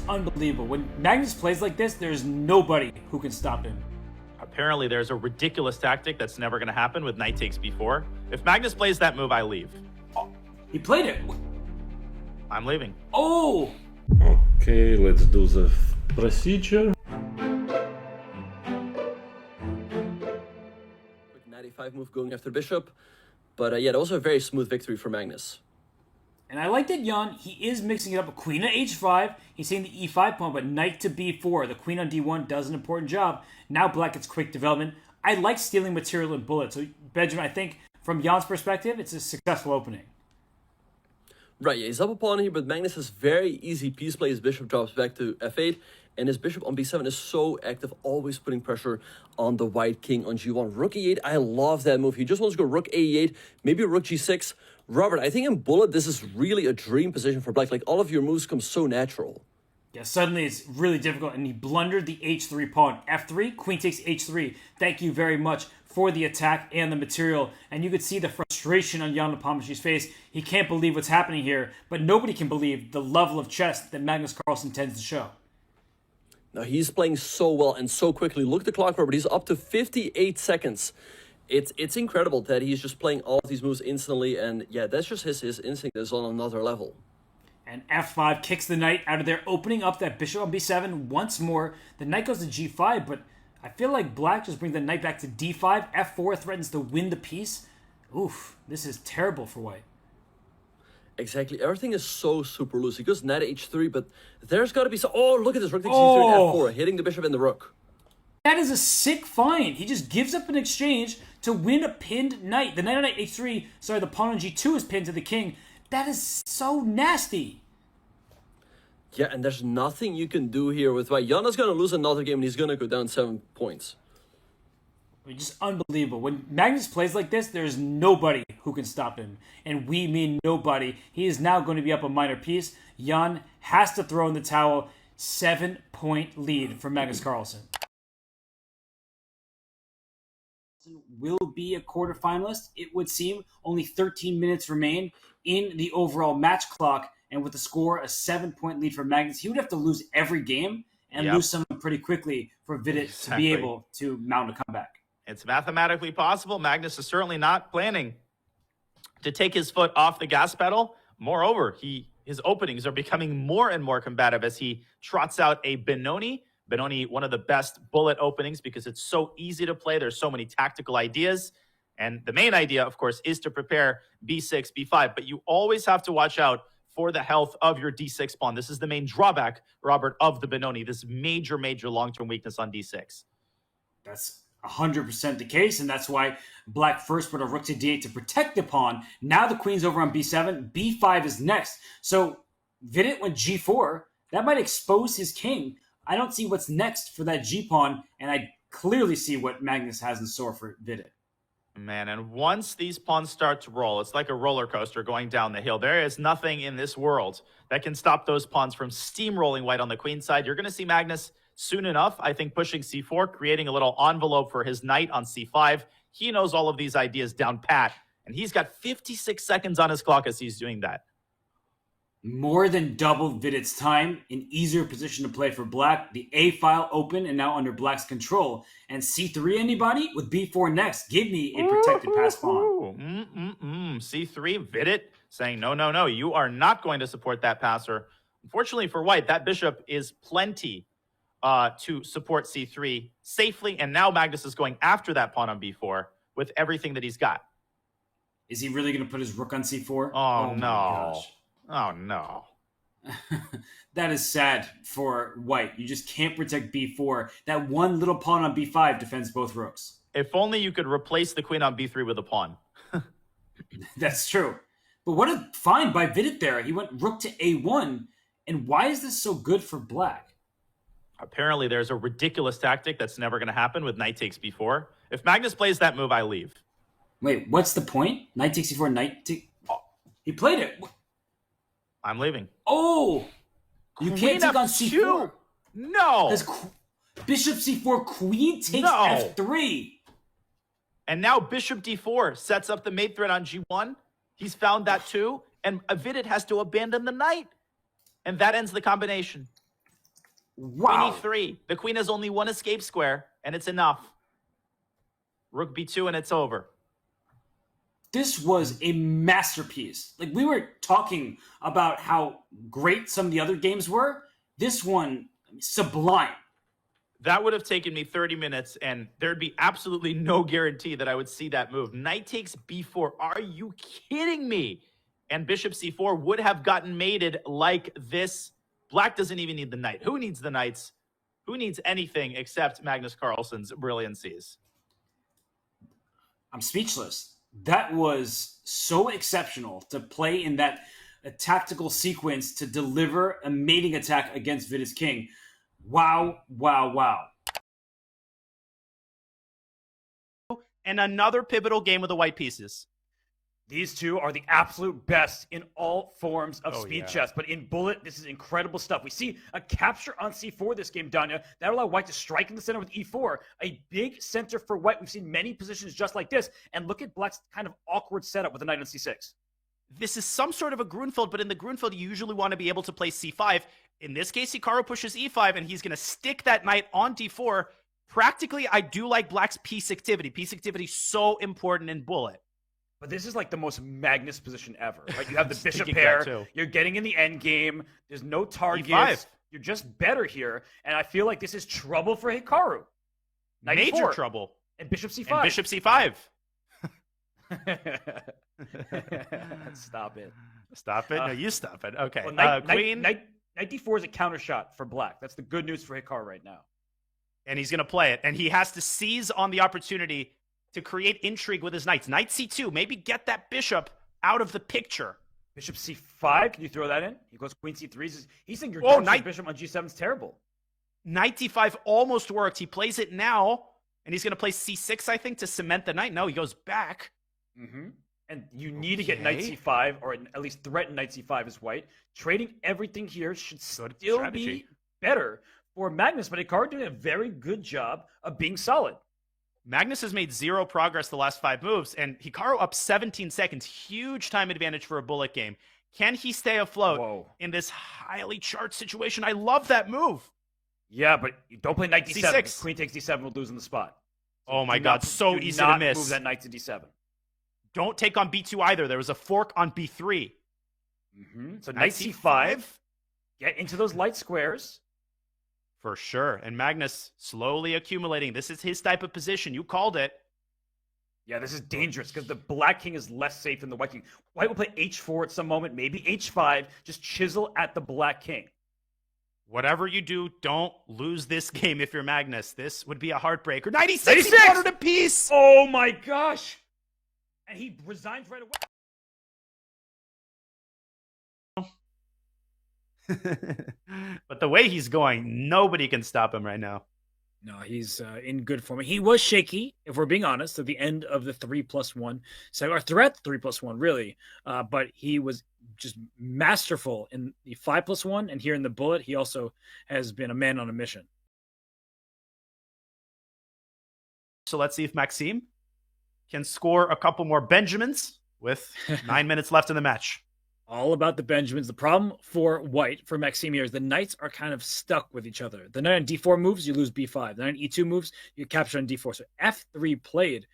unbelievable. When Magnus plays like this, there's nobody who can stop him. Apparently, there's a ridiculous tactic that's never going to happen with knight takes b4. If Magnus plays that move, I leave. Oh, he played it. I'm leaving. Oh! Okay, let's do the procedure. Quick knight a5 move going after bishop. But yeah, also a very smooth victory for Magnus. And I like that Jan, he is mixing it up. A queen on h5, he's saying the e5 pawn, but knight to b4. The queen on d1 does an important job. Now black gets quick development. I like stealing material and bullets. So, Benjamin, I think from Jan's perspective, it's a successful opening. Right, yeah, he's up a pawn here, but Magnus has very easy piece play. His bishop drops back to f8, and his bishop on b7 is so active, always putting pressure on the white king on g1. Rook e8, I love that move. He just wants to go rook a8, maybe rook g6. Robert, I think in bullet, this is really a dream position for black. Like, all of your moves come so natural. Yeah, suddenly it's really difficult, and he blundered the h3 pawn. f3, queen takes h3. Thank you very much for the attack and the material. And you could see the frustration on Jan Nepomniachtchi's face. He can't believe what's happening here, but nobody can believe the level of chess that Magnus Carlsen tends to show. Now, he's playing so well and so quickly. Look at the clock, Robert. He's up to 58 seconds. It's incredible that he's just playing all of these moves instantly, and yeah, that's just his instinct is on another level. And f5 kicks the knight out of there, opening up that bishop on b7 once more. The knight goes to g5, but I feel like black just brings the knight back to d5. f4 threatens to win the piece. Oof, this is terrible for white. Exactly, everything is so super loose. He goes knight h3, but there's got to be some... Oh, look at this, rook takes c3 and f4, hitting the bishop and the rook. That is a sick find. He just gives up an exchange to win a pinned knight. The knight on knight h3, sorry, the pawn on g2 is pinned to the king. That is so nasty. Yeah, and there's nothing you can do here with white. Jan is going to lose another game, and he's going to go down 7 points. I mean, just unbelievable. When Magnus plays like this, there's nobody who can stop him. And we mean nobody. He is now going to be up a minor piece. Jan has to throw in the towel. 7-point lead for Magnus Carlsen. Will be a quarterfinalist, it would seem. Only 13 minutes remain in the overall match clock, and with the score, a 7-point lead for Magnus. He would have to lose every game and lose some pretty quickly for Vidit to be able to mount a comeback. It's mathematically possible. Magnus is certainly not planning to take his foot off the gas pedal. Moreover, his openings are becoming more and more combative as he trots out a Benoni. Benoni, one of the best bullet openings because it's so easy to play. There's so many tactical ideas. And the main idea, of course, is to prepare b6, b5. But you always have to watch out for the health of your d6 pawn. This is the main drawback, Robert, of the Benoni. This major, major long-term weakness on d6. That's 100% the case, and that's why black first put a rook to d8 to protect the pawn. Now the queen's over on b7. b5 is next. So Vidit went g4. That might expose his king. I don't see what's next for that g-pawn, and I clearly see what Magnus has in store for Vidit. Man, and once these pawns start to roll, it's like a roller coaster going down the hill. There is nothing in this world that can stop those pawns from steamrolling white on the queen side. You're going to see Magnus soon enough, I think, pushing c4, creating a little envelope for his knight on c5. He knows all of these ideas down pat, and he's got 56 seconds on his clock as he's doing that. More than double Vidit's time, an easier position to play for black. The A file open and now under black's control. And c3, anybody? With b4 next. Give me a protected pass pawn. C3, Vidit saying, no, no, no, you are not going to support that passer. Unfortunately for white, that bishop is plenty to support c3 safely. And now Magnus is going after that pawn on b4 with everything that he's got. Is he really going to put his rook on c4? Oh, no. Gosh. Oh, no. That is sad for white. You just can't protect b4. That one little pawn on b5 defends both rooks. If only you could replace the queen on b3 with a pawn. That's true. But what a find by Vidit there. He went rook to a1. And why is this so good for black? Apparently, there's a ridiculous tactic that's never going to happen with knight takes b4. If Magnus plays that move, I leave. Wait, what's the point? Knight takes c4, knight takes... Oh, he played it. I'm leaving. Oh! You can't take on c4. No! Bishop c4, queen takes No. f3. And now bishop d4 sets up the mate threat on g1. He's found that too. And Vidit has to abandon the knight. And that ends the combination. Wow. Queen e3. The queen has only one escape square, and it's enough. Rook b2, and it's over. This was a masterpiece. Like, we were talking about how great some of the other games were. This one, sublime. That would have taken me 30 minutes, and there'd be absolutely no guarantee that I would see that move. Knight takes b4. Are you kidding me? And bishop c4 would have gotten mated like this. Black doesn't even need the knight. Who needs the knights? Who needs anything except Magnus Carlsen's brilliancies? I'm speechless. That was so exceptional to play in that tactical sequence to deliver a mating attack against Vidit's king. Wow, wow, wow. And another pivotal game with the white pieces. These two are the absolute best in all forms of speed chess. But in bullet, this is incredible stuff. We see a capture on c4 this game, Danya. That allowed white to strike in the center with e4. A big center for white. We've seen many positions just like this. And look at black's kind of awkward setup with the knight on c6. This is some sort of a Grunfeld, but in the Grunfeld, you usually want to be able to play c5. In this case, Hikaru pushes e5, and he's going to stick that knight on d4. Practically, I do like black's piece activity. Piece activity is so important in bullet. But this is like the most Magnus position ever, right? You have the bishop pair. You're getting in the end game. There's no targets. E5. You're just better here. And I feel like this is trouble for Hikaru. Knight Major e4. trouble. And bishop c5. And bishop c5. Stop it. Stop it? No, you stop it. Okay. Well, knight, Queen. knight d4 is a counter shot for black. That's the good news for Hikaru right now. And he's going to play it. And he has to seize on the opportunity to create intrigue with his knights. Knight c2. Maybe get that bishop out of the picture. Bishop c5. Can you throw that in? He goes queen c3. He's saying your bishop on g7 is terrible. Knight d5 almost worked. He plays it now. And he's going to play c6, I think, to cement the knight. No, he goes back. Mm-hmm. And you need to get knight c5, or at least threaten knight c5 as white. Trading everything here should still be better for Magnus, but Hikaru doing a very good job of being solid. Magnus has made zero progress the last 5 moves, and Hikaru up 17 seconds. Huge time advantage for a bullet game. Can he stay afloat in this highly charged situation? I love that move. Yeah, but you don't play knight d7. C6. Queen takes d7 will lose on the spot. So oh my god, so easy to miss. Move that knight to d7. Don't take on b2 either. There was a fork on b3. Mm-hmm. So knight c5. Get into those light squares. For sure. And Magnus slowly accumulating. This is his type of position. You called it. Yeah, this is dangerous because the black king is less safe than the white king. White will play h4 at some moment, maybe h5. Just chisel at the black king. Whatever you do, don't lose this game if you're Magnus. This would be a heartbreaker. 96! He wanted a piece! Oh my gosh! And he resigns right away. But the way he's going, nobody can stop him right now. No, he's in good form. He was shaky, if we're being honest, at the end of the 3+1. So, or throughout the 3+1, really. But he was just masterful in the 5+1. And here in the bullet, he also has been a man on a mission. So let's see if Maxime can score a couple more Benjamins with 9 minutes left in the match. All about the Benjamins. The problem for white, for Maxime here, is the knights are kind of stuck with each other. The knight on d4 moves, you lose b5. The knight on e2 moves, you capture on d4. So f3 played.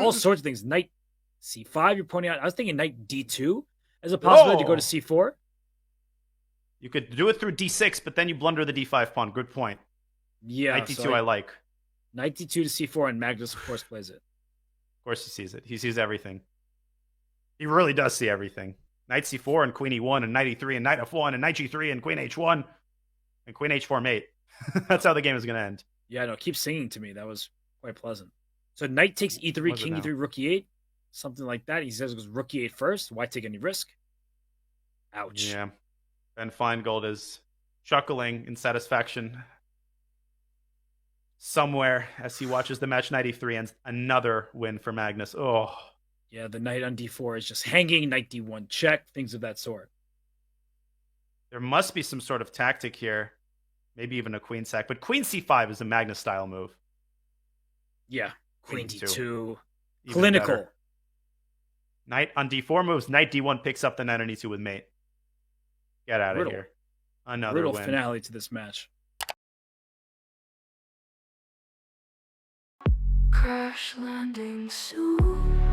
All sorts of things. Knight c5, you're pointing out. I was thinking knight d2 as a possibility to go to c4. You could do it through d6, but then you blunder the d5 pawn. Good point. Yeah. Knight d2 I like. Knight d2 to c4, and Magnus, of course, plays it. Of course he sees it. He sees everything. He really does see everything. Knight c4 and queen e1 and knight e3 and knight f1 and knight g3 and queen h1 and queen h4 mate. That's how the game is going to end. Yeah, no, keep singing to me. That was quite pleasant. So knight takes e3, king e3, rook e8, something like that. He says it goes rook e8 first. Why take any risk? Ouch. Yeah. Ben Feingold is chuckling in satisfaction somewhere as he watches the match. Knight e3 and another win for Magnus. Oh. Yeah, the knight on d4 is just hanging, knight d1 check, things of that sort. There must be some sort of tactic here. Maybe even a queen sack. But queen c5 is a Magnus-style move. Yeah, queen d2. Even Clinical. Better. Knight on d4 moves. Knight d1 picks up the knight on e2 with mate. Get out of here. Another Brutal win. finale to this match. Crash landing soon.